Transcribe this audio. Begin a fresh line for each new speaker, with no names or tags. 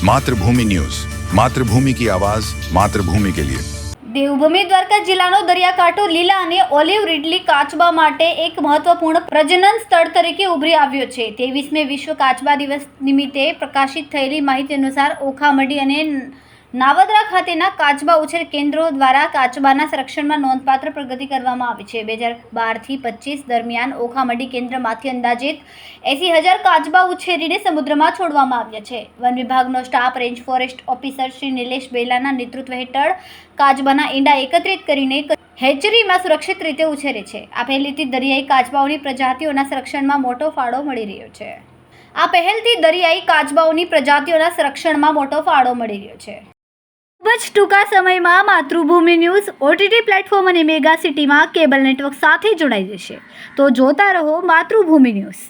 मातृभूमि न्यूज, मातृभूमि की आवाज, मातृभूमि के लिए।
દેવભૂમિ દ્વારકા જિલ્લાનો દરિયાકાંઠો લીલા અને ઓલિવ રીડલી કાચબા માટે એક મહત્વપૂર્ણ પ્રજનન સ્થળ તરીકે ઉભરી આવ્યો છે। 23મે વિશ્વ કાચબા દિવસ નિમિત્તે પ્રકાશિત થયેલી માહિતી અનુસાર ઓખામડી અને નાવદરા ખાતેના કાચબા ઉછેર કેન્દ્રો દ્વારા કાચબાના સંરક્ષણમાં નોંધપાત્ર પ્રગતિ કરવામાં આવી છે। 2012 થી 25 દરમિયાન ઓખામડી કેન્દ્રમાંથી અંદાજિત 80,000 કાચબા ઉછેરીને સમુદ્રમાં છોડવામાં આવ્યા છે। વન વિભાગનો staff range forest officer Shri Nilesh બેલાના નેતૃત્વ હેઠળ કાચબાના ઈંડા એકત્રિત કરીને હેચરીમાં સુરક્ષિત રીતે ઉછેરે છે। આ પહેલથી દરિયાઈ કાચબાઓની પ્રજાતિઓના સંરક્ષણમાં મોટો ફાળો મળી રહ્યો છે। ખૂબ જ ટૂંકા સમયમાં માતૃભૂમિ ન્યૂઝ ઓટીટી પ્લેટફોર્મ અને મેગા સિટીમાં કેબલ નેટવર્ક સાથે જોડાઈ જશે। તો જોતા રહો માતૃભૂમિ ન્યૂઝ।